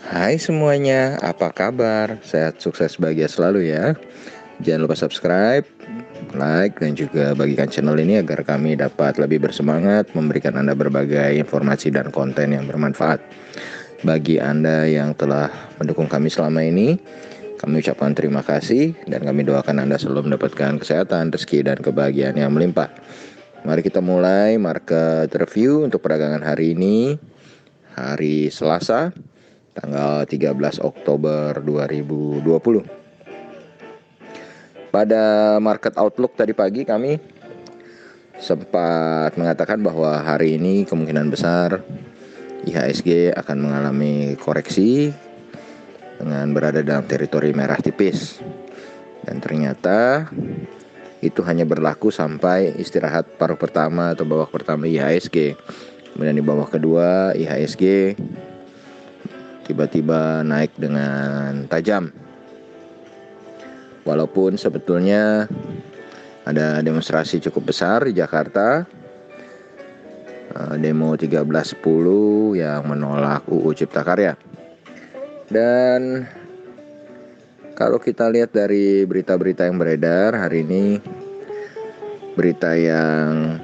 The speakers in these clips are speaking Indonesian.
Hai semuanya, apa kabar? Sehat, sukses, bahagia selalu ya. Jangan lupa subscribe, like, dan juga bagikan channel ini agar kami dapat lebih bersemangat memberikan Anda berbagai informasi dan konten yang bermanfaat. Bagi Anda yang telah mendukung kami selama ini, kami ucapkan terima kasih dan kami doakan Anda selalu mendapatkan kesehatan, rezeki, dan kebahagiaan yang melimpah. Mari kita mulai market review untuk perdagangan hari ini, hari Selasa, tanggal 13 Oktober 2020. Pada market outlook tadi pagi kami sempat mengatakan bahwa hari ini kemungkinan besar IHSG akan mengalami koreksi dengan berada dalam teritori merah tipis. Dan ternyata itu hanya berlaku sampai istirahat paruh pertama atau babak pertama IHSG. Kemudian di babak kedua IHSG tiba-tiba naik dengan tajam. Walaupun sebetulnya ada demonstrasi cukup besar di Jakarta, demo 13.10 yang menolak UU Cipta Karya. Dan kalau kita lihat dari berita-berita yang beredar hari ini, berita yang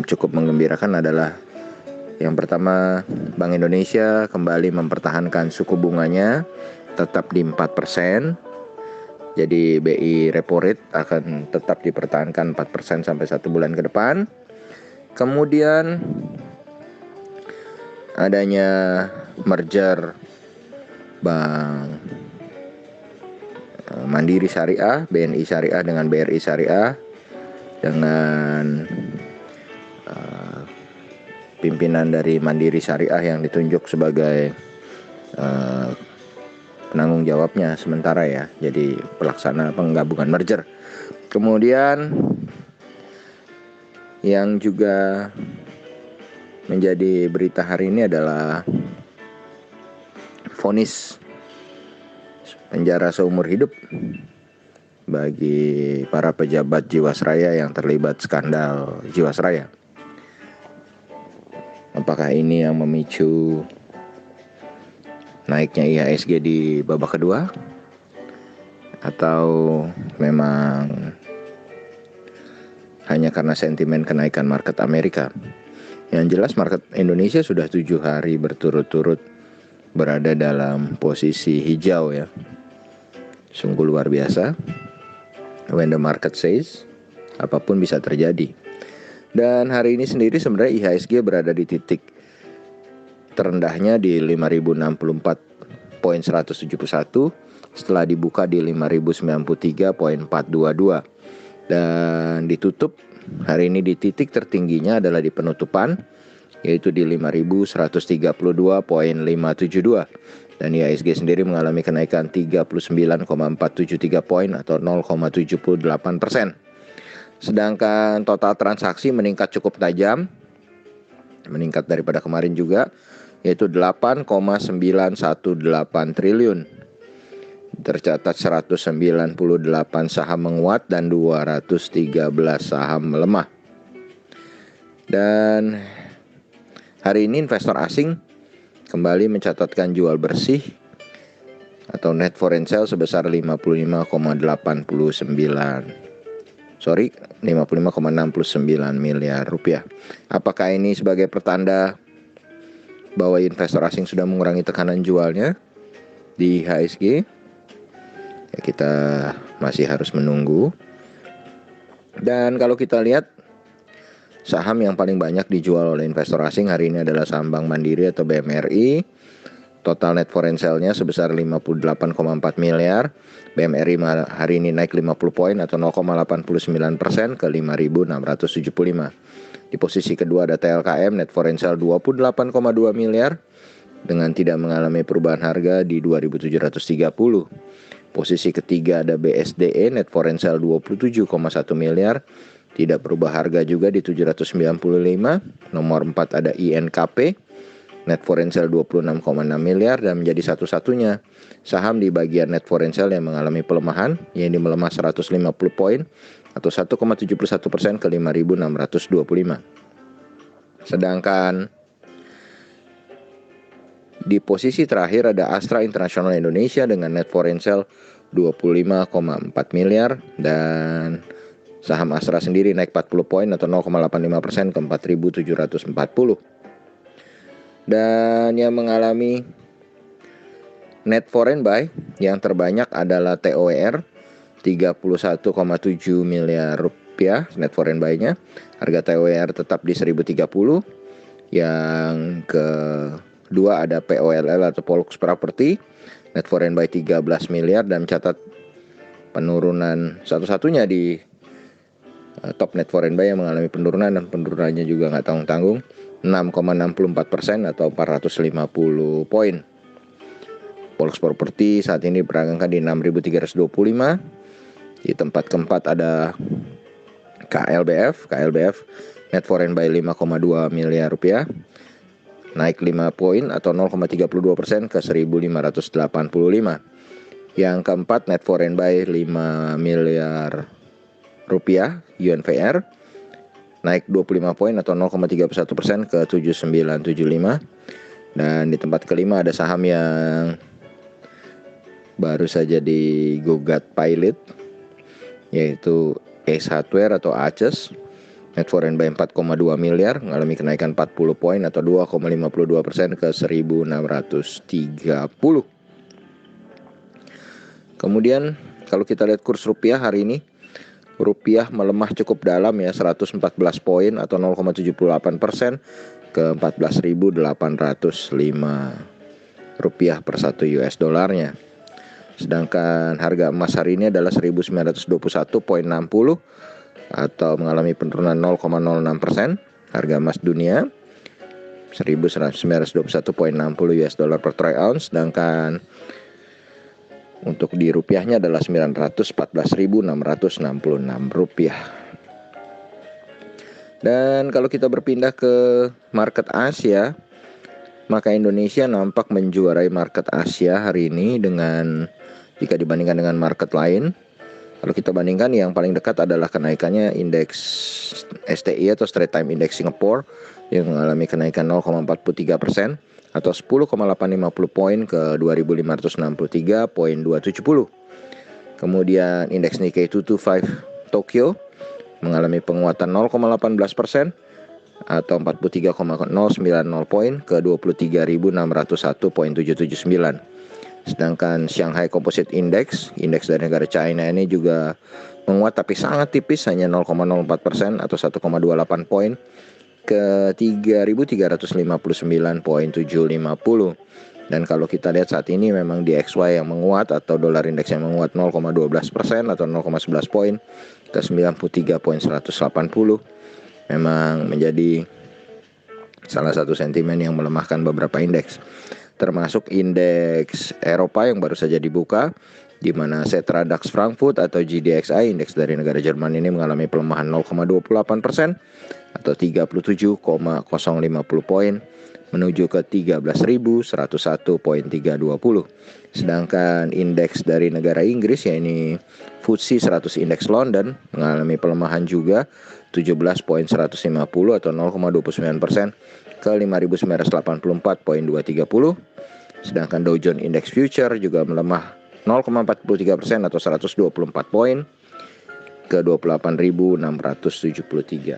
cukup menggembirakan adalah yang pertama, Bank Indonesia kembali mempertahankan suku bunganya tetap di 4%. Jadi BI repo rate akan tetap dipertahankan 4% sampai 1 bulan ke depan. Kemudian adanya merger Bank Mandiri Syariah, BNI Syariah dengan BRI Syariah, dengan pimpinan dari Mandiri Syariah yang ditunjuk sebagai penanggung jawabnya sementara ya, jadi pelaksana penggabungan merger. Kemudian yang juga menjadi berita hari ini adalah vonis penjara seumur hidup bagi para pejabat Jiwasraya yang terlibat skandal Jiwasraya. Apakah ini yang memicu naiknya IHSG di babak kedua, atau memang hanya karena sentimen kenaikan market Amerika? Yang jelas market Indonesia sudah 7 hari berturut-turut berada dalam posisi hijau ya. Sungguh luar biasa. When the market says, apapun bisa terjadi. Dan hari ini sendiri sebenarnya IHSG berada di titik terendahnya di 5.064.171 setelah dibuka di 5.093.422 dan ditutup hari ini di titik tertingginya adalah di penutupan, yaitu di 5.132.572, dan IHSG sendiri mengalami kenaikan 39,473 poin atau 0,78%. Sedangkan total transaksi meningkat cukup tajam, meningkat daripada kemarin juga, yaitu 8,918 triliun. Tercatat 198 saham menguat dan 213 saham melemah. Dan hari ini investor asing kembali mencatatkan jual bersih atau net foreign sale sebesar 55,69 miliar rupiah. Apakah ini sebagai pertanda bahwa investor asing sudah mengurangi tekanan jualnya di IHSG? Ya, kita masih harus menunggu. Dan kalau kita lihat saham yang paling banyak dijual oleh investor asing hari ini adalah saham Bank Mandiri atau BMRI. Total net foreign sale-nya sebesar 58,4 miliar. BMRI hari ini naik 50 poin atau 0,89% ke 5.675. Di posisi kedua ada TLKM, net foreign sale 28,2 miliar dengan tidak mengalami perubahan harga di 2.730. Posisi ketiga ada BSDE, net foreign sale 27,1 miliar, tidak berubah harga juga di 795. Nomor 4 ada INKP, net foreign sale 26,6 miliar dan menjadi satu-satunya saham di bagian net foreign sale yang mengalami pelemahan, yang melemah 150 poin atau 1,71% ke 5.625. Sedangkan Di posisi terakhir ada Astra International Indonesia dengan net foreign sale 25,4 miliar, dan saham Astra sendiri naik 40 poin atau 0,85% ke 4.740. Dan yang mengalami net foreign buy yang terbanyak adalah TOER 31,7 miliar rupiah net foreign buy-nya. Harga TOER tetap di 1030. Yang kedua ada POLL atau Polux Property, net foreign buy 13 miliar dan mencatat penurunan satu-satunya di top net foreign buy yang mengalami penurunan, dan penurunannya juga nggak tanggung-tanggung, 6,64% atau 450 poin. Polux Property saat ini berangkat di 6.325. Di tempat keempat ada KLBF net foreign buy 5,2 miliar rupiah, naik 5 poin atau 0,32% ke 1.585. Yang keempat net foreign buy 5 miliar rupiah UNVR, naik 25 poin atau 0,31% ke 7.975. Dan di tempat kelima ada saham yang baru saja digugat pilot, yaitu Ace Hardware atau ACES, net foreign buy 4,2 miliar, mengalami kenaikan 40 poin atau 2,52% ke 1.630. Kemudian kalau kita lihat kurs rupiah hari ini, rupiah melemah cukup dalam ya, 114 poin atau 0,78% ke 14.805 rupiah per 1 US dolarnya. Sedangkan harga emas hari ini adalah 1921,60 atau mengalami penurunan 0,06%. Harga emas dunia 1921,60 US dollar per troy ounce, sedangkan untuk di rupiahnya adalah 914.666 rupiah. Dan kalau kita berpindah ke market Asia, maka Indonesia nampak menjuarai market Asia hari ini dengan, jika dibandingkan dengan market lain. Kalau kita bandingkan, yang paling dekat adalah kenaikannya indeks STI atau Straits Times Index Singapore yang mengalami kenaikan 0,43% atau 10,850 poin ke 2.563,270. Kemudian indeks Nikkei 225 Tokyo mengalami penguatan 0,18% atau 43,090 poin ke 23.601,779. Sedangkan Shanghai Composite Index dari negara China ini juga menguat tapi sangat tipis, hanya 0,04% atau 1,28 poin ke 3.359,750. Dan kalau kita lihat saat ini memang DXY yang menguat atau dolar indeks yang menguat 0,12% atau 0,11 poin ke 93.180. Memang menjadi salah satu sentimen yang melemahkan beberapa indeks, termasuk indeks Eropa yang baru saja dibuka, di mana Xetra DAX Frankfurt atau GDXI, indeks dari negara Jerman ini mengalami pelemahan 0,28% atau 37,050 poin menuju ke 13.101,320. Sedangkan indeks dari negara Inggris, yaitu FTSE 100 Index London, mengalami pelemahan juga 17,150 atau 0,29% ke 5.984,230. Sedangkan Dow Jones Index Future juga melemah 0,43% atau 124 poin ke 28.673.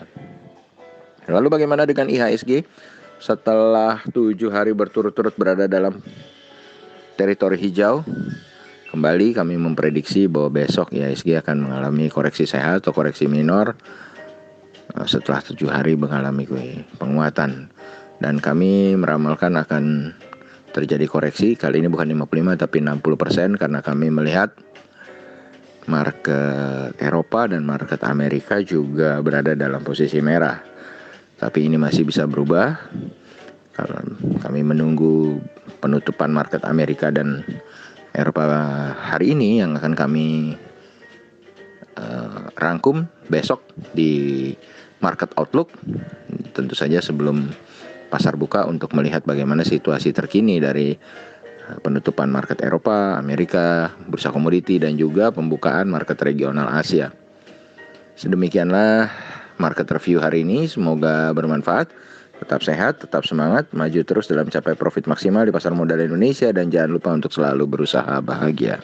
Lalu bagaimana dengan IHSG? Setelah 7 hari berturut-turut berada dalam teritori hijau, kembali kami memprediksi bahwa besok IHSG akan mengalami koreksi sehat atau koreksi minor setelah 7 hari mengalami penguatan. Dan kami meramalkan akan terjadi koreksi, kali ini bukan 55 tapi 60%, karena kami melihat market Eropa dan market Amerika juga berada dalam posisi merah. Tapi ini masih bisa berubah. Kami menunggu penutupan market Amerika dan Eropa hari ini yang akan kami rangkum besok di Market Outlook. Tentu saja sebelum pasar buka, untuk melihat bagaimana situasi terkini dari penutupan market Eropa, Amerika, bursa komoditi, dan juga pembukaan market regional Asia. Sedemikianlah market review hari ini, semoga bermanfaat. Tetap sehat, tetap semangat, maju terus dalam mencapai profit maksimal di pasar modal Indonesia, dan jangan lupa untuk selalu berusaha bahagia.